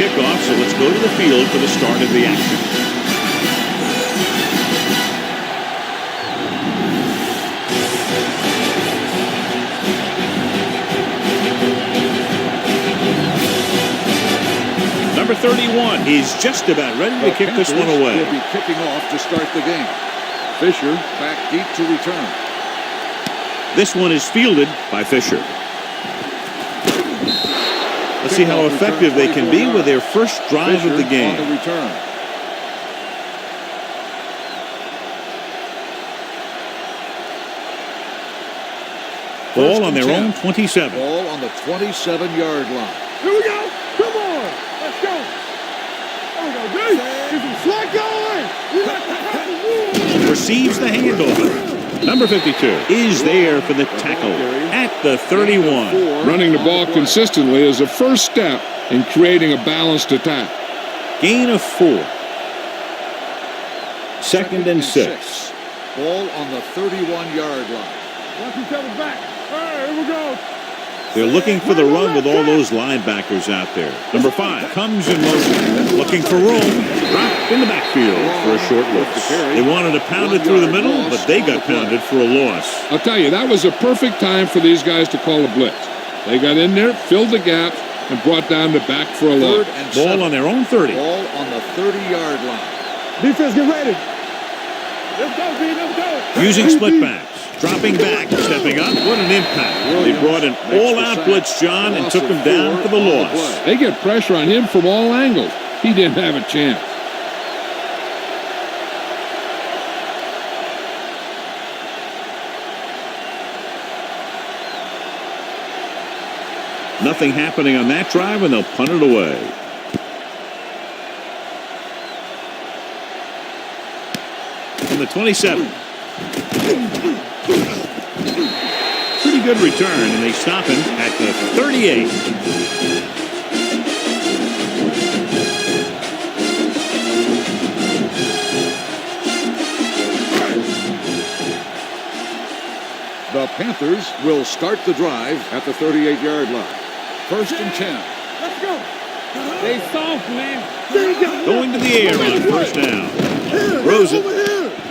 kickoff, so let's go to the field for the start of the action. Number 31 is just about ready to kick this one away. Will be kicking off to start the game. Fisher back deep to return. This one is fielded by Fisher. Let's see how effective they can be with their first drive of the game. On the return. Ball on their own 27. Ball on the 27-yard line. Here we go. Come on. Let's go. There we go, dude. Get some slack going. We got the pass. Receives the handoff. Number 52 is there for the tackle at the 31. Running the ball consistently is a first step in creating a balanced attack. Gain of 4. Second and 6. Ball on the 31-yard line. Watch each other back. All right, here we go. They're looking for the run with all those linebackers out there. Number 5 comes in motion, looking for room. Dropped in the backfield for a short loss. They wanted to pound it through the middle, but they got pounded for a loss. I'll tell you, that was a perfect time for these guys to call a blitz. They got in there, filled the gaps, and brought down the back for a loss. Ball on their own 30. Ball on the 30-yard line. Defense, get ready. Let's go, B. Let's go. Using split backs. Dropping back, stepping up. What an impact. They brought an all-out blitz, John, and took him down for the loss. They get pressure on him from all angles. He didn't have a chance. Nothing happening on that drive, and they'll punt it away. From the 27. Pretty good return, and they stop him at the 38. The Panthers will start the drive at the 38-yard line. First and 10. Let's go. Stay soft, man. Going to the air on first down. Throws it.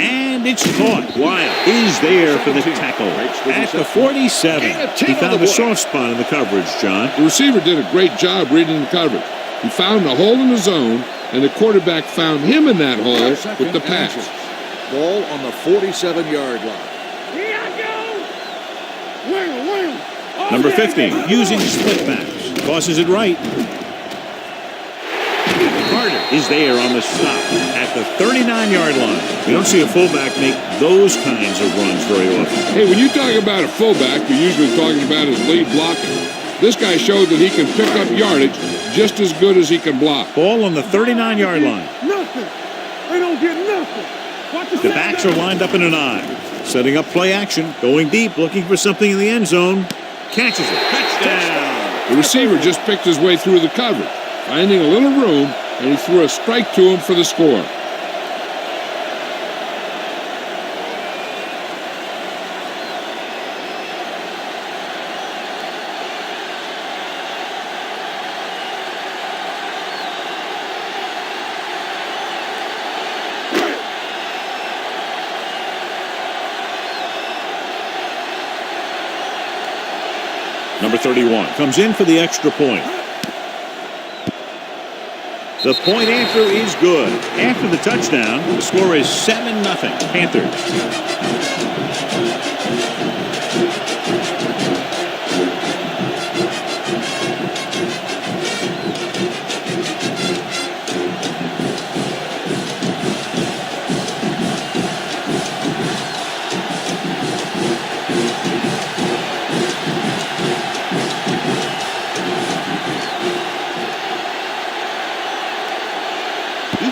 And it's caught. Wyatt is there for the tackle at the 47. He found a soft spot in the coverage, John. The receiver did a great job reading the coverage. He found a hole in the zone, and the quarterback found him in that hole with the pass. Ball on the 47-yard line. Here I go. Wham. Number 15 using split backs. Tosses it right. Carter is there on the stop at the 39-yard line. We don't see a fullback make those kinds of runs very often. Hey, when you talk about a fullback, you're usually talking about his lead blocking. This guy showed that he can pick up yardage just as good as he can block. Ball on the 39-yard line. Nothing. They don't get nothing. Watch The backs are lined up in an I. Setting up play action. Going deep, looking for something in the end zone. Catches it. Touchdown. The receiver just picked his way through the coverage, finding a little room, and he threw a strike to him for the score. Number 31 comes in for the extra point. The point answer is good. After the touchdown, the score is 7-0 Panthers.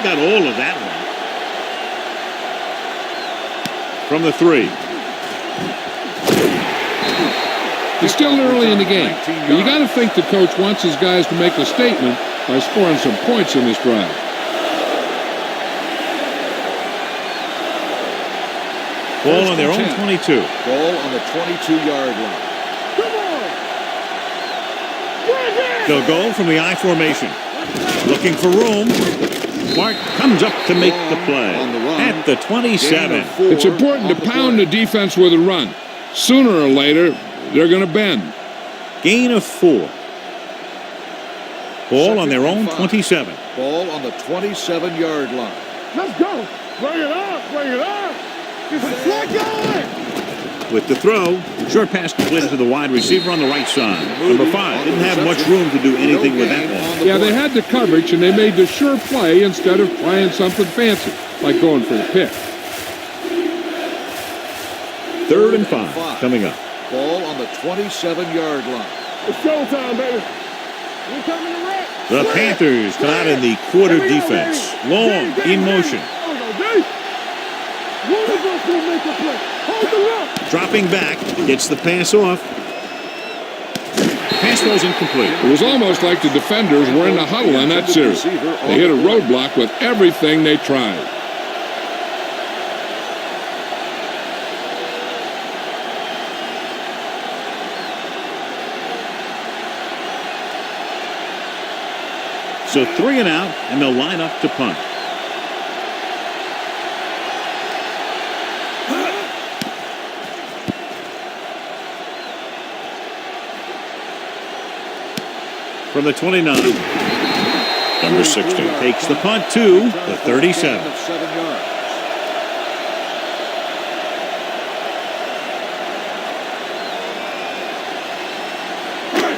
Got all of that one. From the 3. It's still early in the game, but you got to think the coach wants his guys to make a statement by scoring some points in this drive. Ball on their own 22. Ball on the 22-yard line. Come on. They'll go from the I formation. Looking for room. Mark comes up to make the play at the 27. It's important to pound the defense with a run. Sooner or later, they're going to bend. Gain of 4. Ball on their own 27. Ball on the 27-yard line. Let's go. Bring it up. Bring it up. Get the flag going. With the throw, short pass completed to the wide receiver on the right side. Number 5 didn't have much room to do anything with that one. Yeah, they had the coverage, and they made the sure play instead of trying something fancy, like going for the pick. 3rd and 5 coming up. Ball on the 27-yard line. It's showtime, baby. We're coming to wreck. The Panthers come out in the quarter defense. Long, in motion. One of us will make a play. Hold the rock. Dropping back, gets the pass off. Pass was incomplete. It was almost like the defenders were in the huddle in that series. They hit a roadblock with everything they tried. So 3 and out, and they'll line up to punt. From the 29, number 16 takes the punt to the 37. 7 yards.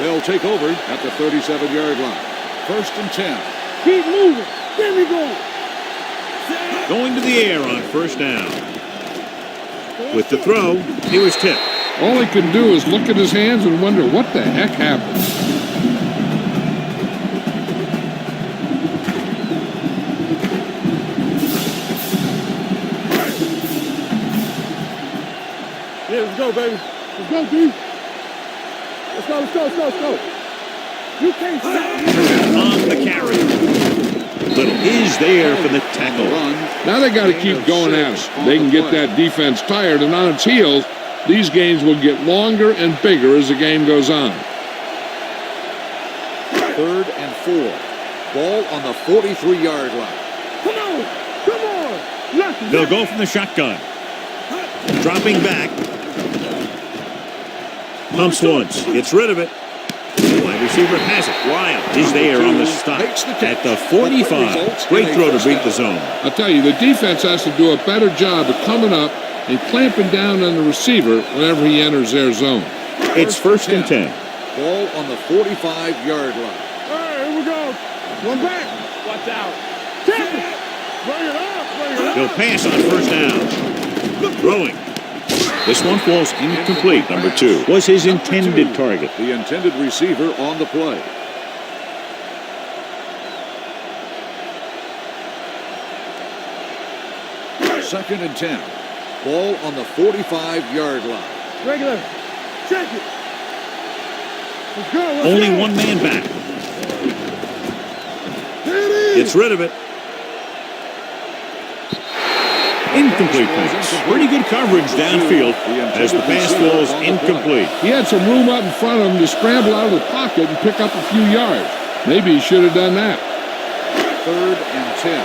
They'll take over at the 37-yard line. 1st and 10. Keep moving. There we go. Going to the air on 1st down. With the throw, he was tipped. All he could do is look at his hands and wonder what the heck happened. Yeah, let's go, baby. Let's go, D. Let's go, let's go, let's go, let's go. You can't stop. On the carry. Little is there for the tackle. Now they got to keep going at it. They can get that defense tired, and on its heels, these games will get longer and bigger as the game goes on. 3rd and 4. Ball on the 43-yard line. Come on. Come on. Lucky. They'll go from the shotgun. Dropping back. Pumps once. Gets rid of it. Wide receiver has it. Wild is there on the stop at the 45. Great throw to beat the zone. I'll tell you, the defense has to do a better job of coming up and clamping down on the receiver whenever he enters their zone. It's 1st and 10. Ball on the 45-yard line. All right, here we go. One back. Watch out. Chapin. Bring it up. Bring it up. He'll pass on 1st down. Throwing. This one falls incomplete. Number 2 was his intended target. The intended receiver on the play. Second and 10. Ball on the 45-yard line. Regular. Check it. Let's go. Let's Only go. one man back. There it is. Gets rid of it. Incomplete pass. Pretty good coverage downfield as the pass falls incomplete. He had some room up in front of him to scramble out of the pocket and pick up a few yards. Maybe he should have done that. 3rd and 10.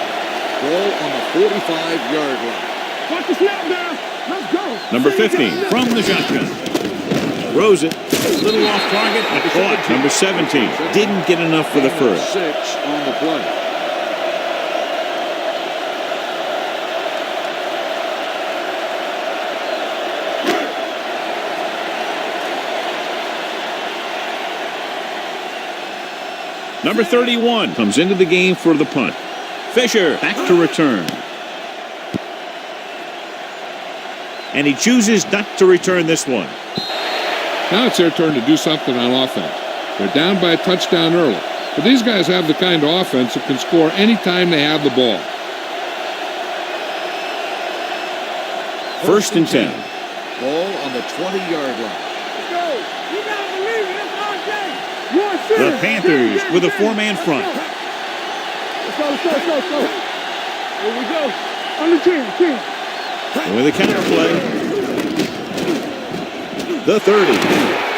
Ball on the 45-yard line. Watch the snap now. Let's go. Number 15 from the shotgun. Throws it. A little off target, but caught. Number 17 didn't get enough for the first. 6 on the play. Number 31 comes into the game for the punt. Fisher back to return. And he chooses not to return this one. Now it's their turn to do something on offense. They're down by a touchdown early. But these guys have the kind of offense that can score anytime they have the ball. 1st and 10. Ball on the 20-yard line. Let's go. You gotta believe it. It's our day. The Panthers with a 4-man front. Let's go, let's go, let's go, let's go. Here we go. On the 10. With a counter play. The 30.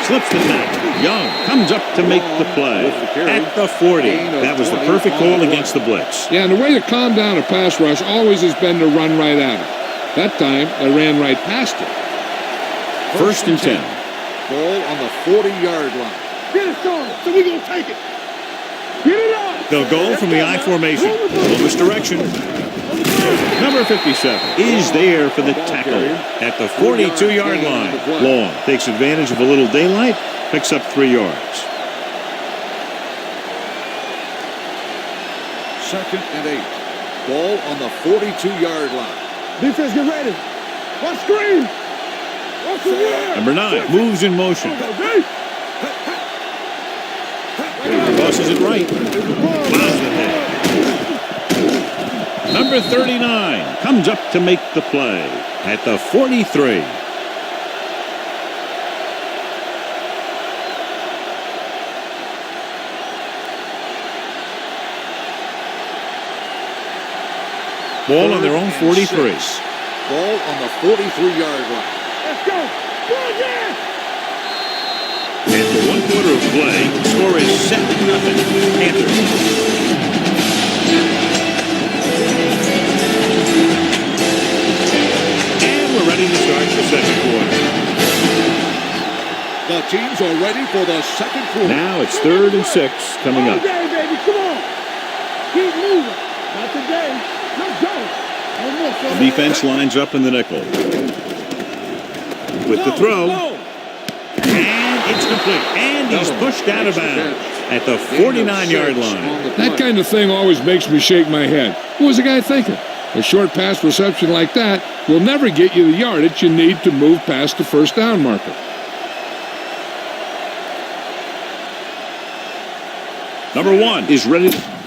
Slips the tackle. Young comes up to make the play. At the 40. That was the perfect call against the blitz. Yeah, and the way to calm down a pass rush always has been to run right at it. That time, they ran right past it. First and 10. Ball on the 40-yard line. Get it started, so we're going to take it. Get it out. They'll go from the I formation. Little misdirection. Number 57 is there for the tackle at the 42-yard line. Long takes advantage of a little daylight, picks up 3 yards. Second and 8. Ball on the 42-yard line. Defense, get ready. Watch screen. Watch the word. Number 9 moves in motion. Tosses it right. Plows the head. Number 39 comes up to make the play at the 43. Ball on their own 43. Ball on the 43-yard line. Let's go. Go again. After 1 quarter of play, the score is 7-0 Panthers. And we're ready to start the second quarter. The teams are ready for the second quarter. Now it's 3rd and 6 coming up. Okay, baby, come on. Keep moving. Not today. Let's go. The defense lines up in the nickel. With the throw. And it's complete. And he's pushed out of bounds at the 49-yard line. That kind of thing always makes me shake my head. What was the guy thinking? A short pass reception like that will never get you the yardage you need to move past the first down marker. Number 1 is ready to...